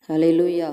ஹல்லேலூயா.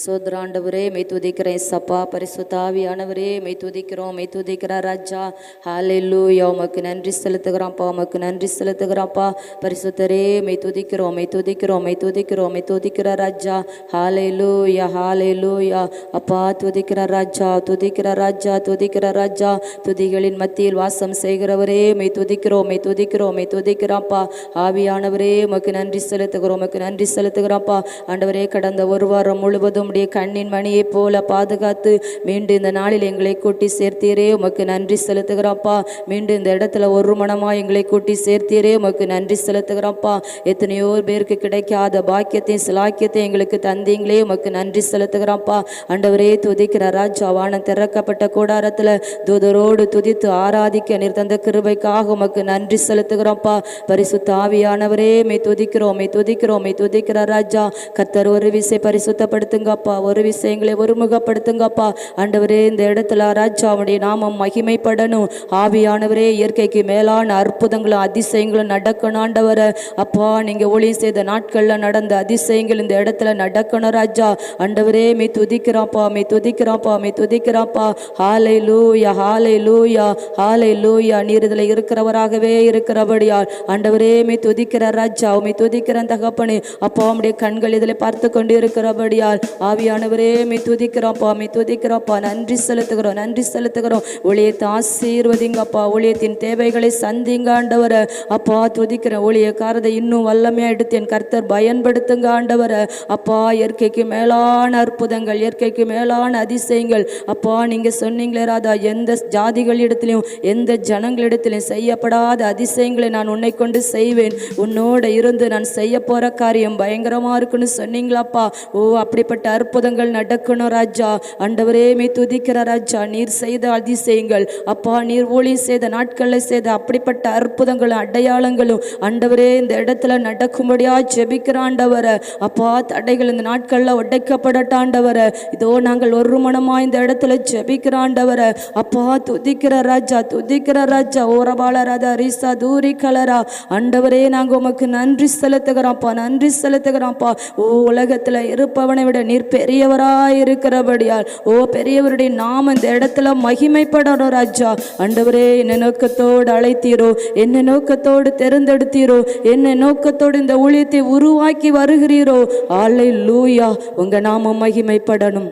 சோதராண்டவரே மெய் துதிக்கிறேன் சப்பா. பரிசுத்தாவியானவரே மெய் துதிக்கிறோம், மெய் துதிக்கிற ராஜா. ஹல்லேலூயா. உமக்கு நன்றி செலுத்துகிறோம்ப்பா, உமக்கு நன்றி செலுத்துகிறோம்ப்பா. பரிசுத்தரே மெய் துதிக்கிறோம், மெய் துதிக்கிறோம், மெய் துதிக்கிறோம், மெய் துதிக்கிற ராஜா. ஹல்லேலூயா, ஹல்லேலூயா. அப்பா துதிக்கிற ராஜா, துதிக்கிற ராஜா, துதிக்கிற ராஜா. துதிகளின் மத்தியில் வாசம் செய்கிறவரே மெய் துதிக்கிறோம், மெய் துதிக்கிறோம், மெய் துதிக்கிறாப்பா. ஆவியானவரே உமக்கு நன்றி செலுத்துகிறோம், உமக்கு நன்றி செலுத்துகிறாப்பா. ஆண்டவரே, கடந்த ஒரு வாரம் முழுவதும் உம்முடைய கண்ணின் மணியை போல பாதுகாத்து மீண்டும் இந்த நாளில் எங்களை கூட்டி சேர்த்தீரே, உமக்கு நன்றி செலுத்துகிறோம்ப்பா. மீண்டும் இந்த இடத்துல ஒரு மனமாக எங்களை கூட்டி சேர்த்தீரே, உமக்கு நன்றி செலுத்துகிறோம்ப்பா. எத்தனையோ பேருக்கு கிடைக்காத பாக்கியத்தையும் சிலாக்கியத்தையும் எங்களுக்கு தந்தீங்களே, உமக்கு நன்றி செலுத்துகிறோம்ப்பா. ஆண்டவரே துதிக்கிற ராஜா, வானம் திறக்கப்பட்ட கூடாரத்தில் தூதரோடு துதித்து ஆராதிக்க நீர் தந்த கிருபைக்காக உமக்கு நன்றி செலுத்துகிறோம்ப்பா. பரிசுத்த ஆவியானவரே மெய் துதிக்கிறோம், மெய் துதிக்கிறோம், மெய் துதிக்கிற ராஜா. கர்த்தர் ஒரு விசை பரிசுத்தப்படுத்துங்கப்பா, ஒரு விஷயங்களை ஒருமுகப்படுத்துங்கப்பா. ஆண்டவரே, இந்த இடத்துல ராஜாவுடைய நாமம் மகிமைப்படணும். ஆவியானவரே, இயற்கைக்கு மேலான அற்புதங்களும் அதிசயங்களும் நடக்கணும். ஆண்டவரை அப்பா, நீங்க ஒளி செய்த நாட்கள்ல நடந்த அதிசயங்கள் இந்த இடத்துல நடக்கணும் ராஜா. ஆண்டவரே மெய் துதிக்கிறாப்பா, மெய் துதிக்கிறாப்பா, மெய் துதிக்கிறாப்பா. ஹல்லேலூயா, ஹல்லேலூயா, ஹல்லேலூயா. நீர் இதில் இருக்கிறவராகவே இருக்கிறபடியால் ஆண்டவரே மெய் துதிக்கிற ராஜா, மெய் துதிக்கிற தகப்பனே. அப்பா, உம்முடைய கண்கள் இதில் பார்த்து கொண்டு இருக்கிறபடியால் ஆவியானவரே மெய் துதிக்கிறோம்ப்பா, மெய் துதிக்கிறோம்ப்பா. நன்றி செலுத்துகிறோம், நன்றி செலுத்துகிறோம். ஊழியத்தை ஆசீர்வதிங்கப்பா, ஊழியத்தின் தேவைகளை சந்திங்க ஆண்டவரை. அப்பா துதிக்கிற ஊழியக்காரதை இன்னும் வல்லமையாக எடுத்து என் கர்த்தர் பயன்படுத்துங்க ஆண்டவரை. அப்பா, இயற்கைக்கு மேலான அற்புதங்கள், இயற்கைக்கு மேலான அதிசயங்கள் அப்பா நீங்கள் சொன்னீங்களே ராதா, எந்த ஜாதிகளிடத்திலையும் எந்த ஜனங்களிடத்திலையும் செய்யப்படாத அதிசயங்களை நான் உன்னை கொண்டு செய்வேன். உன்னோட இருந்து நான் செய்ய போகிற காரியம் பயங்கரமாக இருக்குன்னு சொன்னீங்களாப்பா. ஓ, அப்படிப்பட்ட அற்புதங்கள் நடக்கணும் ராஜா. ஆண்டவரே மெய் துதிக்கிற ராஜா, நீர் செய்த அதிசயங்கள் அப்பா, நீர் ஊழி செய்த நாட்களில் செய்த அப்படிப்பட்ட அற்புதங்களும் அடையாளங்களும் ஆண்டவரே இந்த இடத்துல நடக்கும்படியா ஜெபிக்கிற ஆண்டவரை. அப்பா, தடைகள் இந்த நாட்களில் உடைக்கப்படட்டாண்டவரை. இதோ நாங்கள் ஒரு மனமாக இந்த இடத்துல ஜெபிக்கிற ஆண்டவரை. அப்பா துதிக்கிற ராஜா, துதிக்கிற ராஜா. ஓரபால ராதா ரீசா தூரி கலரா. ஆண்டவரே, நாங்கள் உமக்கு நன்றி செலுத்துகிறோம்ப்பா, நன்றி செலுத்துகிறோம்ப்பா. ஓ, உலகத்தில் இருப்பவனை விட நீர் பெரியவராய் இருக்கிறபடியால் ஓ, பெரியவருடைய நாம இந்த இடத்துல மகிமைப்படணும் ராஜா. ஆண்டவரே, என்ன நோக்கத்தோடு அழைத்தீரோ, என்ன நோக்கத்தோடு தெரிந்தெடுத்தீரோ, என்ன நோக்கத்தோடு இந்த ஊழியத்தை உருவாக்கி வருகிறீரோ, அல்லேலூயா, உங்க நாமம் மகிமைப்படணும்.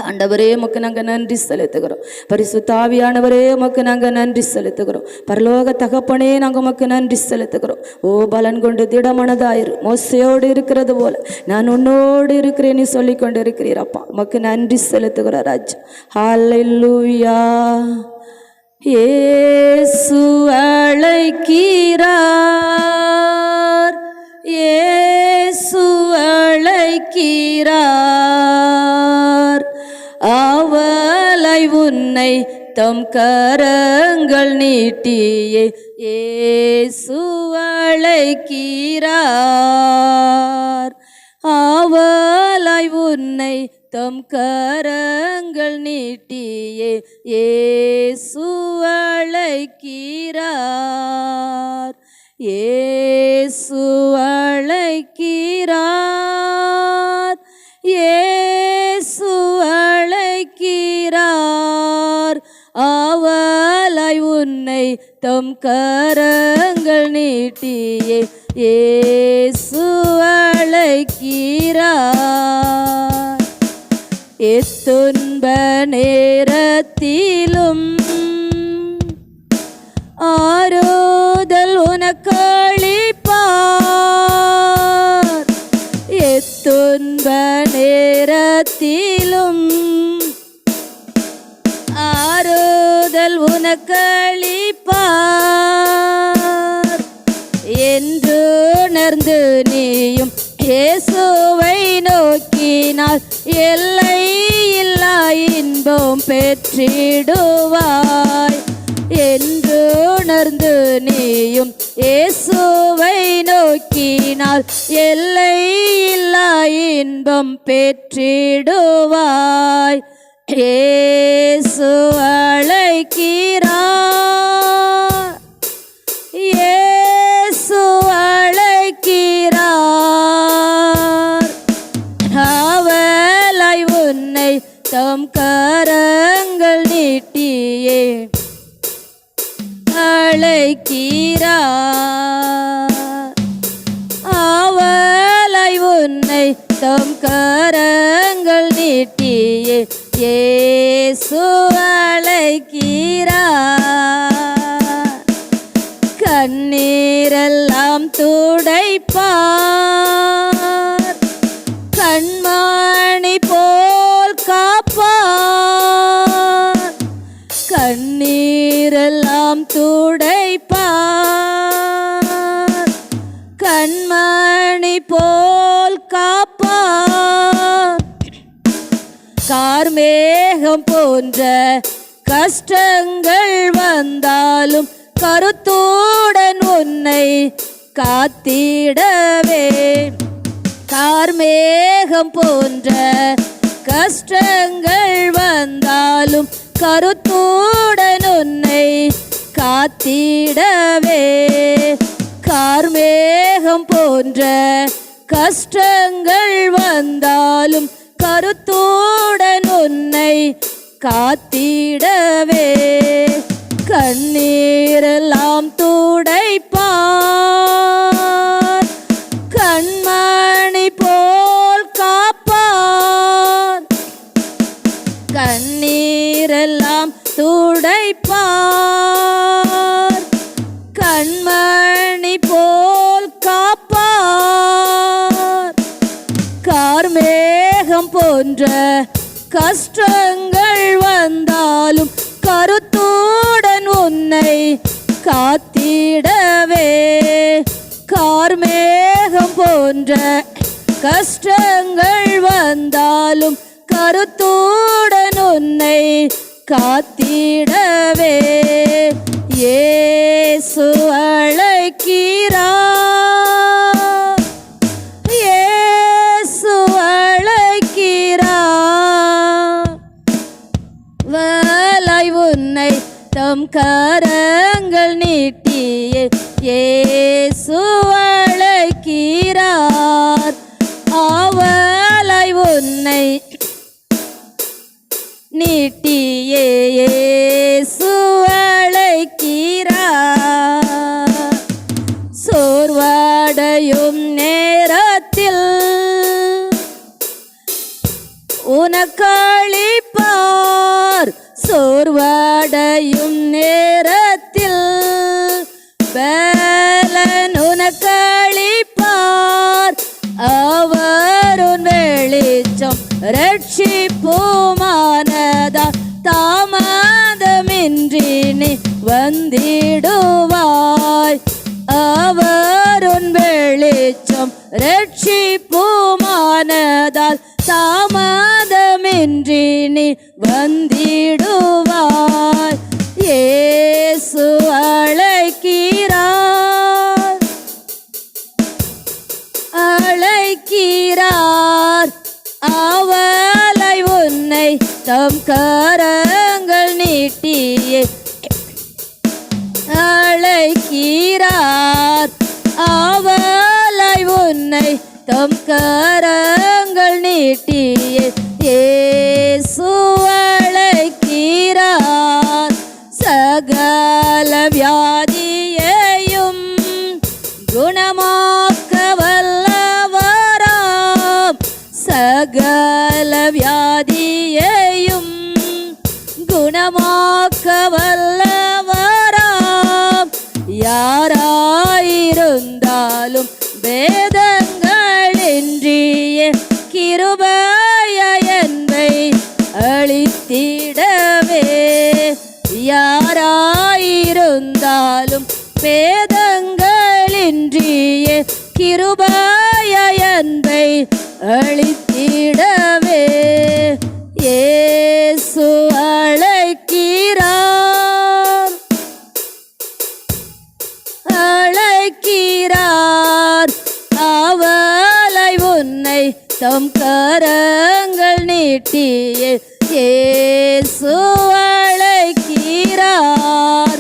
ஆண்டவரே, உமக்கு நாங்கள் நன்றி செலுத்துகிறோம். பரிசுத்த ஆவியானவரே, உமக்கு நாங்கள் நன்றி செலுத்துகிறோம். பரலோக தகப்பனே, நாங்கள் உமக்கு நன்றி செலுத்துகிறோம். ஓ, பலன் கொண்டு திடமனதாயிரு, மோசையோடு இருக்கிறது போல நான் உன்னோடு இருக்கிறேன் நீ சொல்லி கொண்டு இருக்கிறீரப்பா. உமக்கு நன்றி செலுத்துகிற ராஜா. ஹல்லேலூயா. இயேசு அழைக்கிறார், இயேசு அழைக்கிறார். அவளை உன்னை தம் கரங்கள் நீட்டியே இயேசு அழைக்கிறார். அவளை உன்னை தம் கரங்கள் நீட்டியே இயேசு அழைக்கிறார். இயேசு அழைக்கிறார், இயேசு அழைக்கிறார். அவளை உன்னை தம் கரங்கள் நீட்டியே இயேசு அழைக்கிறார். எத்துன்ப நேரத்திலும் ஆறுதல் உனக்களிப்பார். எத்துன்ப நேரத்திலும் ஆறுதல் உனக்களிப்பார். என்று உணர்ந்து நீயும் இயேசுவை நோக்கினால் எல்லை இல்லா இன்பம் பெற்றிடுவாய். என்று உணர்ந்து நீயும் இயேசுவை நோக்கினால் எல்லை இல்லா இன்பம் பெற்றிடுவாய். இயேசு அழைக்கிறார், இயேசு அழைக்கிறார். தம் கரங்கள் நீட்டியே அழைக்கிறார். ஆவலை உன்னை தம் கரங்கள் நீட்டியே இயேசு அழைக்கிறார். கண்ணீரெல்லாம் துடைப்பார், கண்மணி போல் காப்பார். கண்ணீரெல்லாம் துடைப்பார், கண்மணி போல் காப்பார். கார்மேகம் போன்ற கஷ்டங்கள் வந்தாலும் கருத்துடன் உன்னை காத்திடவே. கார்மேகம் போன்ற கஷ்டங்கள் வந்தாலும் கருத்துடன் உன்னை காத்திடவே. கார்மேகம் போன்ற கஷ்டங்கள் வந்தாலும் கருத்துடன் உன்னை காத்திடவே. கண்ணீரெல்லாம் துடைப்பார், கண்மணி போல் காப்பார். கண்ணீரெல்லாம் துடைப்பார், கண்மணி போல் காப்பார். கார்மேகம் போன்ற கஷ்டங்கள் வந்தாலும் கருத்துடன் உன்னை காத்திடவே. கார்மேகம் போன்ற கஷ்டங்கள் வந்தாலும் கருத்துடன் உன்னை காத்திடவே. இயேசு அழைக்கிறார், இயேசு அழைக்கிறார். வலை உன்னை தம் கரங்கள் நீட்டியே இயேசு அழைக்கிறார். ஆவலை உன்னை நீட்டியே இயேசு அழைக்கிறார். சோர்வடையும் நேரத்தில் உனக்களிப்பார். சோர்வடையும் நேரத்தில் பலன் உனக்களிப்பார். அவருன் வெளிச்சம் ரட்சிப்புமானதா தாமதமின்றி நீ வந்திடுவாய். அவருன் வெளிச்சம் ரட்சிப்புமானதால் தாமதமின்றி நீ வந்திடுவாய். இயேசு அழைக்கிறார், அழைக்கிறார். ஆவலை உன்னை தம் கரங்கள் நீட்டியே அழைக்கிறார். ஆவலை உன்னை தம் கரங்கள் நீட்டியே இயேசு அழைக்கிறார். சகல வியாதியையும் குணமாக்க வல்லவராம். சகல வியாதியையும் குணமாக்க வல்லவராம். யாராயிருந்தாலும் பேதங்களின்றியே கிருபைய என்பை அளித்திடவே. யாராயிருந்தாலும் பேதங்களின்றியே கிருபைய என்பை அளித்திடவே. இயேசு அழைக்கிறார், அழைக்கிறார். ஆவலை உன்னை தம் கரங்கள் நீட்டியே இயேசு அழைக்கிறார்.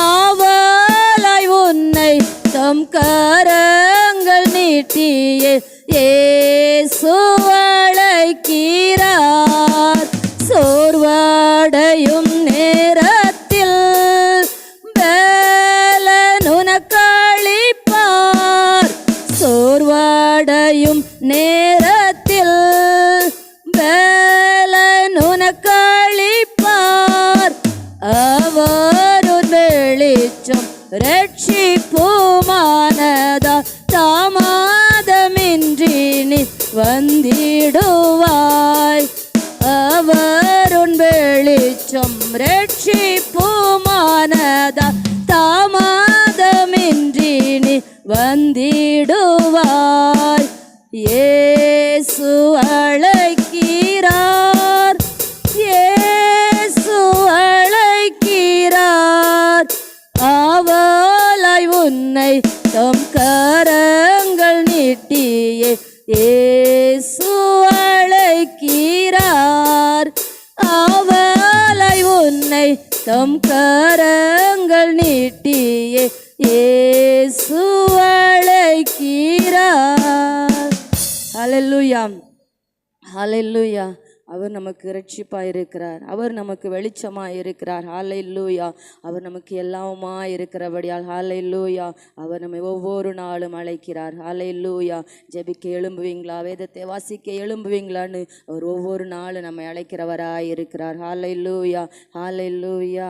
ஆவலை உன்னை தம் கரங்கள் நீட்டியே இயேசு அழைக்கிறார். சோர்வடையும் நேரத்தில் பேலனுனக்களிப்பார். சோர்வடையும் நேரத்தில் பேலனுனக்களிப்பார். அவருன் வெளிச்சம் ரட்சிப்புமானதா தாமதமின்றி நீ வந்திடுவாய். அவருன் வெளிச்சம் ரட்சிப்புமானதா தாமதமின்றி நீ வந்திடுவாய். இயேசு அழைக்கிறார், இயேசு அழைக்கிறார். ஆவலாய் உன்னை தம் கரங்கள் நீட்டியே இயேசு அழைக்கிறார். ஆவலாய் உன்னை தம் கரங்கள் நீட்டியே இயேசு அழைக்கிறார். ஹல்லேலூயா, ஹல்லேலூயா. அவர் நமக்கு இரட்சிப்பாக இருக்கிறார், அவர் நமக்கு வெளிச்சமாக இருக்கிறார். ஹல்லேலூயா. அவர் நமக்கு எல்லாமா இருக்கிறபடியால் ஹல்லேலூயா. அவர் நம்மை ஒவ்வொரு நாளும் அழைக்கிறார். ஹல்லேலூயா. ஜெபிக்க எழும்புவீங்களா, வேதத்தை வாசிக்க எழும்புவீங்களான்னு அவர் ஒவ்வொரு நாளும் நம்மை அழைக்கிறவராய் இருக்கிறார். ஹல்லேலூயா, ஹல்லேலூயா.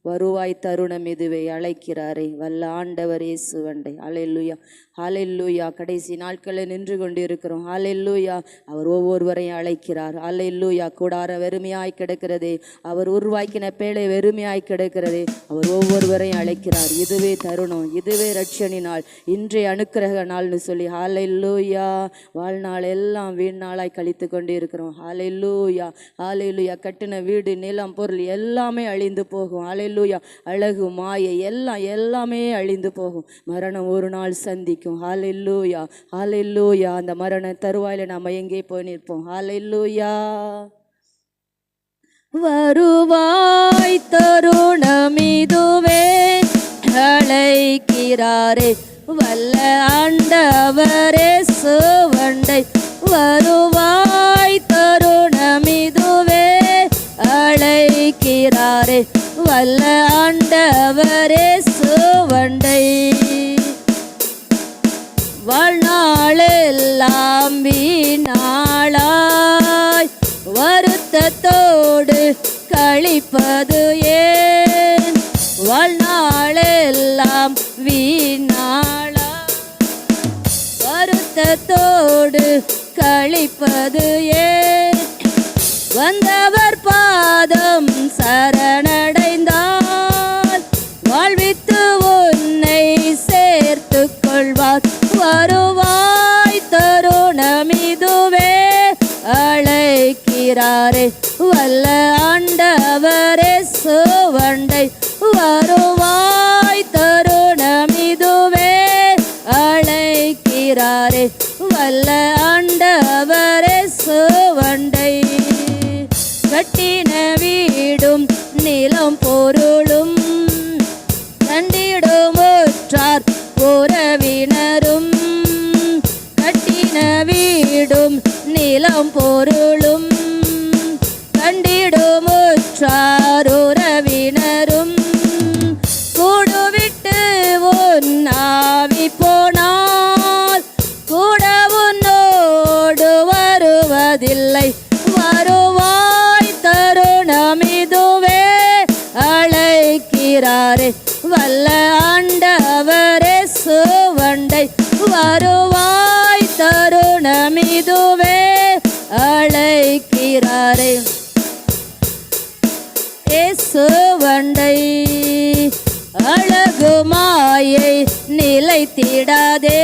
வருவாய் தருணம் இதுவே அழைக்கிறாரே வல்ல ஆண்டவர் இயேசுவண்டை. ஹல்லேலூயா, ஹல்லேலூயா. கடைசி நாட்களில் நின்று கொண்டு இருக்கிறோம். ஹல்லேலூயா. அவர் ஒவ்வொருவரையும் அழைக்கிறார். ஹல்லேலூயா. கூடார வெறுமையாய் கிடக்கிறதே, அவர் உருவாக்கின பேழை வெறுமையாய் கிடக்கிறதே, அவர் ஒவ்வொருவரையும் அழைக்கிறார். இதுவே தருணம், இதுவே ரட்சணி நாள், இன்றைய அனுக்கிரக நாள்னு சொல்லி ஹல்லேலூயா. வாழ்நாள் எல்லாம் வீண் நாளாய் கழித்து கொண்டு இருக்கிறோம். ஹல்லேலூயா, ஹல்லேலூயா. கட்டின வீடு, நிலம், பொருள் எல்லாமே அழிந்து போகும். ஹல்லேலூயா. அழகு, மாயை எல்லாமே அழிந்து போகும். மரணம் ஒரு நாள் சந்திக்கும். ஹல்லேலூயா, ஹல்லேலூயா. அந்த மரண தருவாயில நாம் எங்கே போய் நிற்போம். ஹல்லேலூயா. வருவாய் தருணம் இதுவே அழைக்கிறாரே வல்ல ஆண்டவரே சுவண்டை. வருவாய் தருணம் இதுவே அழைக்கிறாரே வல்ல ஆண்டவரே சுவண்டை. வாழ்நாளெல்லாம் வீணாளாய் வருத்தத்தோடு கழிப்பது ஏன்? வாழ்நாளெல்லாம் வீணாளாய் வருத்தத்தோடு கழிப்பது ஏன்? வந்தவர் பாதம் சரணடைந்தால் வாழ்வித்து உன்னை சேர்த்து கொள்வார். வருவாய் தருணம் இதுவே அழைக்கிறாரே வல்ல ஆண்டவரே சுவண்டை. வருவாய் தருணம் இதுவே அழைக்கிறாரே வல்ல ஆண்டவரே சுவண்டை. கட்டின வீடும் நிலம் பொருளும் கண்டிடும் உற்றார் உறவினரும். கட்டின வீடும் நிலம் பொருளும் கண்டிடும் உற்றார் உறவினரும். கூடுவிட்டு உன் ஆவி போனால் கூட உன்னோடு வருவதில்லை. வருவாய் தருணம் இதுவே அழைக்கிறாரே வல்ல ஆண்டவரே சுவண்டை. வருவாய் தருணம் இதுவே அழைக்கிறாரே இயேசுவண்டை. அழகு மாயை நிலைத்திடாதே,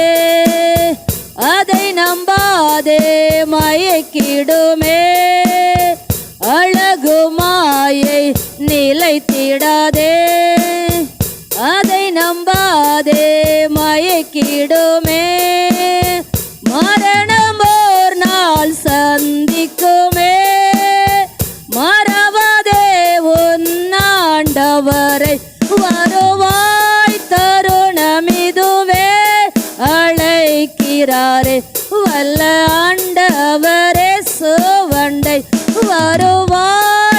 அதை நம்பாதே மயக்கிடுமே. அழகு மாயை நிலைத்திடாதே, அதை நம்பாதே மயக்கிடுமே. மரணம் ஓர் நாள் சந்திக்குமே, மறவாதே உன் ஆண்டவரை. வருவாய் தருணம் இதுவே அழைக்கிறாரே வல்ல ஆண்டவரே சுவண்டை. வருவாய்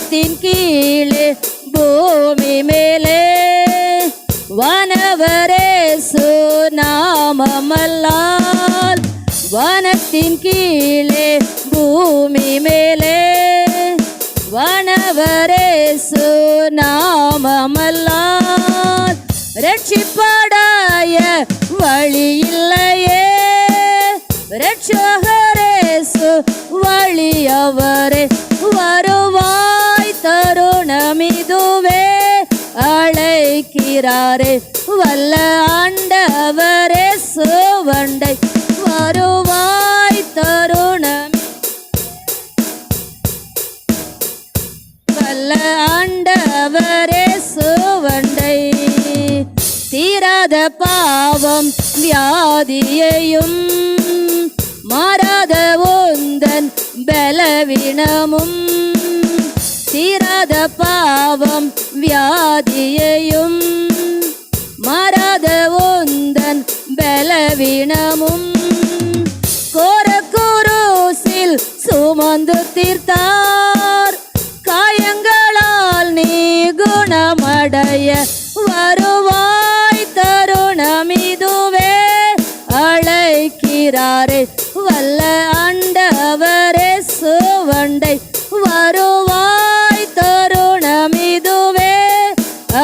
வானத்தின் கீழே பூமி மேலே வானவரேசு நாமமல்லால். வானத்தின் கீழே பூமி மேலே வானவரேசு நாமமல்லால். ரட்சிப்படைய வழி இல்லையே, ரட்சகரேசு வழியவரே. வருவாய் தருணமிதுவே, அழைக்கிறாரே வல்ல ஆண்டவரே சுவண்டை. வருவாய் தருணம் வல்ல ஆண்டவரே சுவண்டை. தீராத பாவம் வியாதியையும் மாறாத உந்தன் பலவீனமும். தீராத பாவம் வியாதியையும் மாறாத உந்தன் பலவீனமும். கோர குருசில் சுமந்து தீர்த்தார், காயங்களால் நீ குணமடைய. வருவாய் தருணமிதுவே, அழைக்கிறாரே வல்ல ஆண்டவரே சுவண்டை. வருவாய் தருணமிதுவே,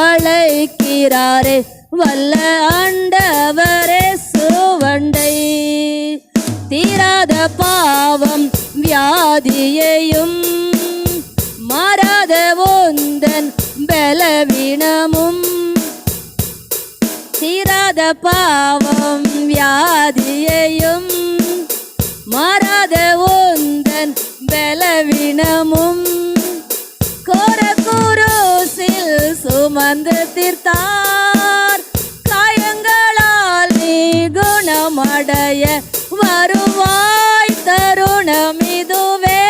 அழைக்கிறாரே வல்ல ஆண்டவரே சுவண்டை. தீராத பாவம் வியாதியையும் மாறாத உந்தன் பலவீனமும். தீராத பாவம் வியாதியையும் மாறாத உந்தன் பலவீனமும். கோர குருசில் சுமந்து தீர்த்தார், காயங்களால் நீ குணமடைய. வருவாய் தருணமிதுவே,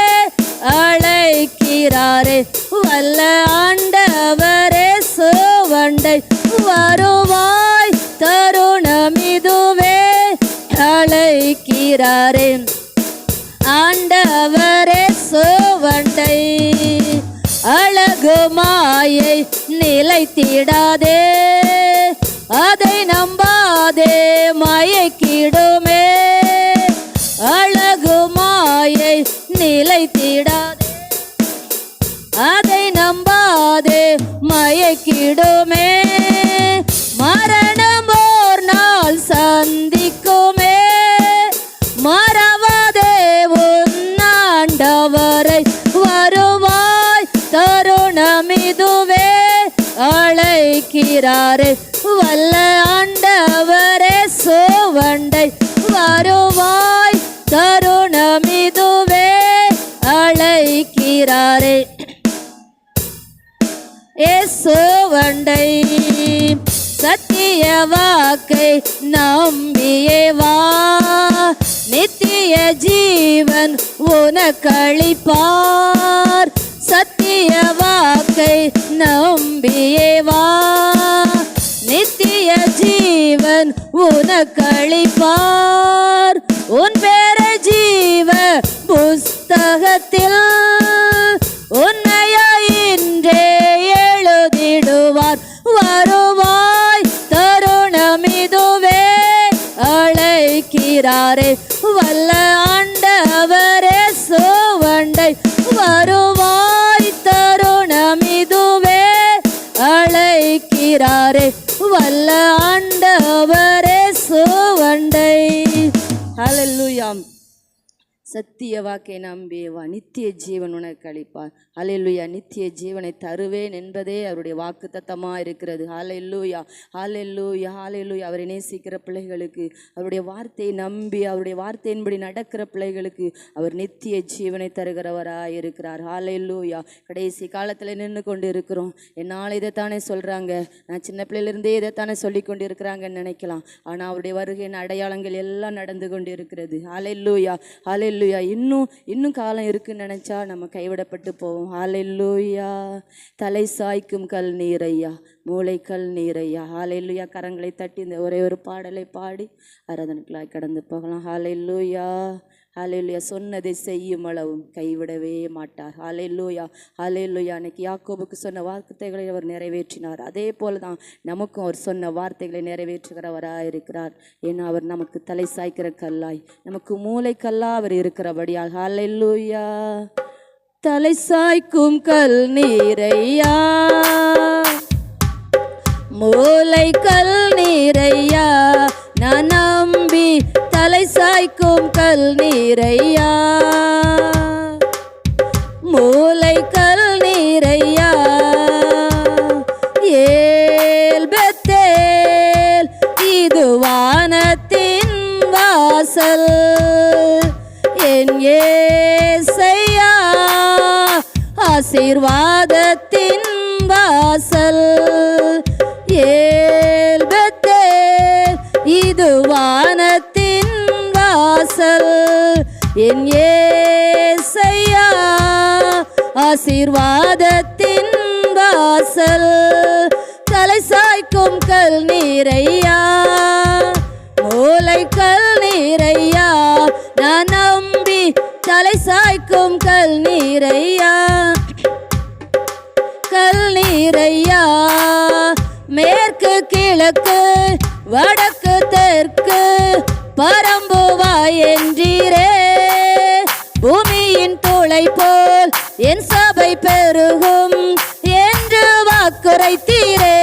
அழைக்கிறாரே வல்ல ஆண்டவரே சுவண்டை. வருவாய் தருணமிதுவே, அழைக்கிறாரே ஆண்டவரே சுவண்டை. அழகு மாயை நிலைத்திடாதே, அதை நம்பாதே மயக்கிடுமே. அழகு மாயை நிலைத்திடாதே, அதை நம்பாதே மயக்கிடுமே. மரணம் ஓர் நாள் சந்திக்குமே, மறவாதே உன்னாண்டவரை. வருவாய் தருணமிதுவே, அழைக்கிறாரே வல்ல ஆண்டவரே சுவண்டை. வருவாய் தருணமிதுவே, அழைக்கிறாரே இயேசுவண்டை. சத்திய வாக்கை நம்பியே வா, நித்திய ஜீவன் உனக்களிப்பார். சத்திய வாக்கை நம்பியே வா, நித்திய ஜீவன் உனக்களிப்பார். உன் பேர ஜீவ புஸ்தகத்தில் உன்னையா இன்றே எழுதிடுவார். வருவாய் தருணமிதுவே, அழைக்கிறாரே வல்ல ஆண்டவரே சுவண்டை. வருவாய் தருணமிதுவே, அழைக்கிறாரே வல்ல ஆண்டவரே சுவண்டை. ஹல்லேலூயா. சத்திய வாக்கை நம்பியவா, நித்திய ஜீவன் உனக்கு அளிப்பார். ஹல்லேலூயா. நித்திய ஜீவனை தருவேன் என்பதே அவருடைய வாக்கு தத்தமாக இருக்கிறது. ஹல்லேலூயா, ஹல்லேலூயா, ஹல்லேலூயா. அவரை நேசிக்கிற பிள்ளைகளுக்கு, அவருடைய வார்த்தையை நம்பி அவருடைய வார்த்தையின்படி நடக்கிற பிள்ளைகளுக்கு அவர் நித்திய ஜீவனை தருகிறவராக இருக்கிறார். ஹல்லேலூயா. கடைசி காலத்தில் நின்று கொண்டு இருக்கிறோம். என்னால் இதைத்தானே சொல்கிறாங்க, நான் சின்ன பிள்ளையிலிருந்தே இதைத்தானே சொல்லி கொண்டு இருக்கிறாங்கன்னு நினைக்கலாம். ஆனால் அவருடைய வருகையின் அடையாளங்கள் எல்லாம் நடந்து கொண்டு இருக்கிறது. ஹல்லேலூயா, ஹல்லேலூயா. இன்னும் காலம் இருக்குன்னு நினச்சா நம்ம கைவிடப்பட்டு போவோம். ஹல்லேலூயா. தலை சாய்க்கும் கல் நீரையா, மூளை கல் நீரையா. ஹல்லேலூயா. கரங்களை தட்டி இந்த ஒரே ஒரு பாடலை பாடி ஆராதனைக்குள்ளாய் கடந்து போகலாம். ஹல்லேலூயா, ஹல்லேலூயா. சொன்னதை செய்யும் அளவும் கைவிடவே மாட்டார். ஹல்லேலூயா, ஹல்லேலூயா. அன்னைக்கு யாக்கோபுக்கு சொன்ன வார்த்தைகளை அவர் நிறைவேற்றினார். அதே போல தான் நமக்கும் அவர் சொன்ன வார்த்தைகளை நிறைவேற்றுகிறவராக இருக்கிறார். ஏன்னா அவர் நமக்கு தலை சாய்க்கிற கல்லாய், நமக்கு மூளை கல்லா அவர் இருக்கிறபடியால். ஹல்லேலூயா. தலை சாய்க்கும் கல் நீரையா, மூளை கல் நீரையா, நான் நம்பி தலை சாய்க்கும் கல் நீரையா, மூளை கல் நீரையா. ஏல் பெத்தேல் இது வானத்தின் வாசல், என் ஏசையா ஆசீர்வாதத்தின் வாசல். ஏல் பெத்தேல் இது வானத்தின் வாசல், என் ஏசையா ஆசீர்வாதத்தின் வாசல். தலை சாய்க்கும் கல் நீரையா, மூளை கல் நீரையா, நான் நம்பி தலை சாய்க்கும் கல் நீரையா, கல் நீரையா. மேற்கு கிழக்கு வடக்கு தெற்கு பரம்புவாய் என்றீரே, பூமியின் துளை போல் என் சபை பெருகும் என்று வாக்குரைத்தீரே.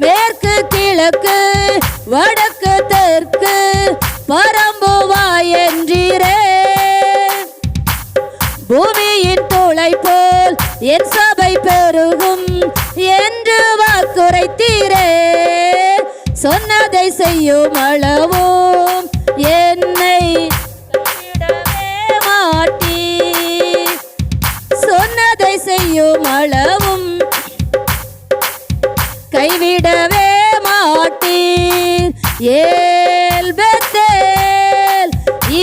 மேற்கு கிழக்கு வடக்கு தெற்கு பரம்புவாய் என்றீரே, பூமியின் துளை போல் என் சபை பெருகும் என்று வாக்குரைத்தீரே. சொன்னதை செய்யும் அளவும் என்னை கைவிடவே மாட்டீர், சொன்னதை செய்யும் அளவும் கைவிடவே மாட்டீர். ஏல் பெத்தேல்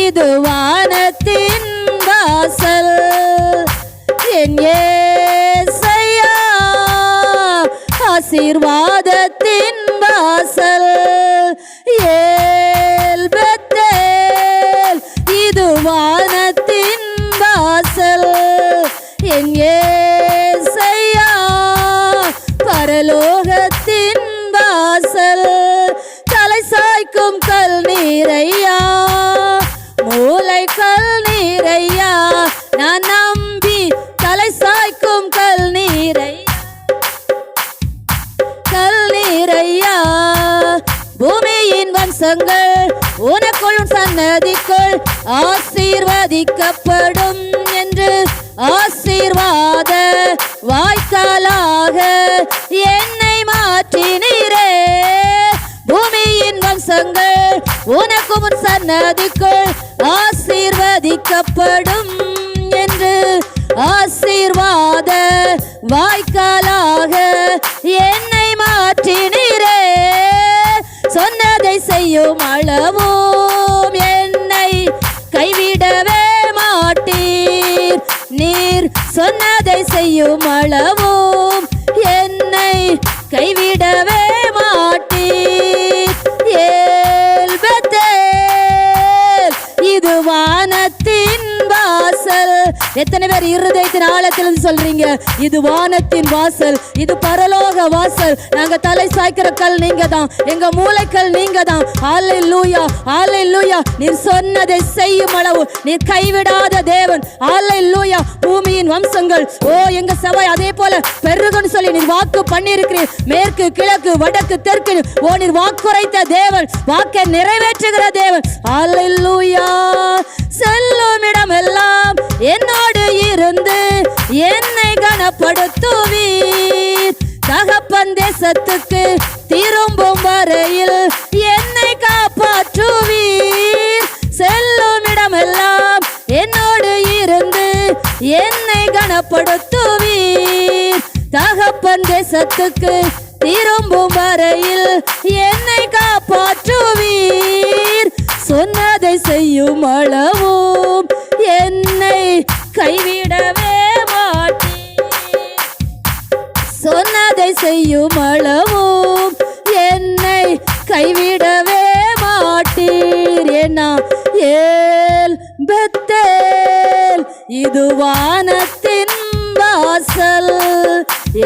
இது வானத்தின் வாசல், என் ஏசையா ஆசீர்வாதத்தின் வாசல். ஏல் பெத்தேல் இது வானத்தின் வாசல், என் ஏசையா பரலோகத்தின் வாசல். தலை சாய்க்கும் கல் நீரையா, மூளை கல் நீரையா, நான் நம்பி தலை சாய்க்கும் கல் நீரையா, கல் நீரையா. பூமியின் வம்சங்கள் உனக்குள் சன்னதிக்குள் ஆசீர்வதிக்கப்படும் என்று ஆசீர்வாத வாய்க்காலாக என்னை மாற்றினீரே. பூமியின் வம்சங்கள் உனக்கு முன் சன்னதிக்குள் ஆசீர்வதிக்கப்படும் என்று ஆசீர்வாத வாய்க்காலாக என்னை மாற்றினீரே. சொன்னதை செய்யும் அளவும் என்னை கைவிடவே மாட்டீர், நீர் சொன்னதை செய்யும் அளவும் என்னை கைவிடவே மாட்டீர். ஏல் பெத்தேல் இது வானத்தின் வாசல். எத்தனை பேர் இருதயத்தின் ஆழத்திலிருந்து சொல்றீங்க, இது வானத்தின் வாசல், இது பரலோக வாசல். நாங்க தலை சாய்க்கிற கல் நீங்க தான், எங்க மூளைக்கல் நீங்க தான். ஹல்லேலூயா, ஹல்லேலூயா. நீர் சொன்னதை செய்யும் அளவு நீர் கைவிடாத தேவன். ஹல்லேலூயா. பூமியின் வம்சங்கள் ஓ எங்க சபை அதே போல பெருகுன்னு சொல்லி நீர் வாக்கு பண்ணியிருக்கிறீர். மேற்கு கிழக்கு வடக்கு தெற்கு ஓ நீர் வாக்குரைத்த தேவன், வாக்கை நிறைவேற்றுகிற தேவன். ஹல்லேலூயா. செல்லும் இடமெல்லாம் என்னோடு இருந்து என்னை கனப்படுத்துவீர். தகப்பன் தேசத்துக்கு திரும்பும் வரையில் என்னை காப்பாற்றுவீர். செல்லும் இடமெல்லாம் என்னோடு இருந்து என்னை கனப்படுத்துவீர். தகப்பன் தேசத்துக்கு திரும்பும் வரையில் என்னை காப்பாற்றுவீர். சொன்னதை செய்யும் அளவும் என்னை கைவிடவே மாட்டீர், சொன்னதை செய்யும் அளவும் என்னை கைவிடவே மாட்டீர். ஏன்னா ஏல் இது வானத்தின் வாசல்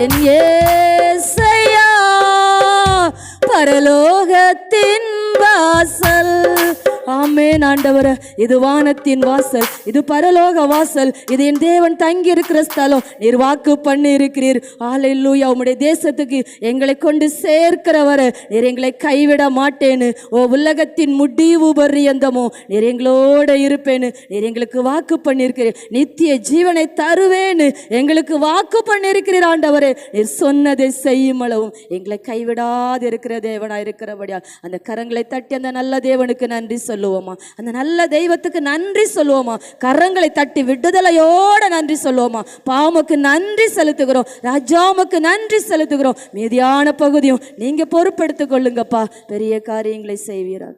என் ஏசையா, பரலோகத்தின் வாசல். ஆமென் ஆண்டவரே, இது வானத்தின் வாசல், இது பரலோக வாசல், இது என் தேவன் தங்கி இருக்கிற ஸ்தலம். நீர் வாக்கு பண்ணி இருக்கிறீர். ஹல்லேலூயா. உம்முடைய தேசத்துக்கு எங்களை கொண்டு சேர்க்கிறவர நீர் எங்களை கைவிட மாட்டேன்னு, ஓ உலகத்தின் முடிவு பரியந்தமோ நீர் எங்களோட இருப்பேன்னு நீர் எங்களுக்கு வாக்கு பண்ணியிருக்கிறீர். நித்திய ஜீவனை தருவேன்னு எங்களுக்கு வாக்கு பண்ணியிருக்கிறீர் ஆண்டவரே. நீர் சொன்னதை செய்யும் அளவும் எங்களை கைவிடாது இருக்கிற தேவனா இருக்கிறபடியா அந்த கரங்களை தட்டி அந்த நல்ல தேவனுக்கு நன்றி சொல்லுவோமா? அந்த நல்ல தெய்வத்துக்கு நன்றி சொல்லுவோமா? கரங்களை தட்டி விடுதலையோட நன்றி சொல்லுவோமா? பாவமுக்கு நன்றி செலுத்துகிறோம், ராஜாவுக்கு நன்றி செலுத்துகிறோம். மீதியான பகுதியும் நீங்க பொறுப்பெடுத்துக் கொள்ளுங்கப்பா. பெரிய காரியங்களை செய்வீராக.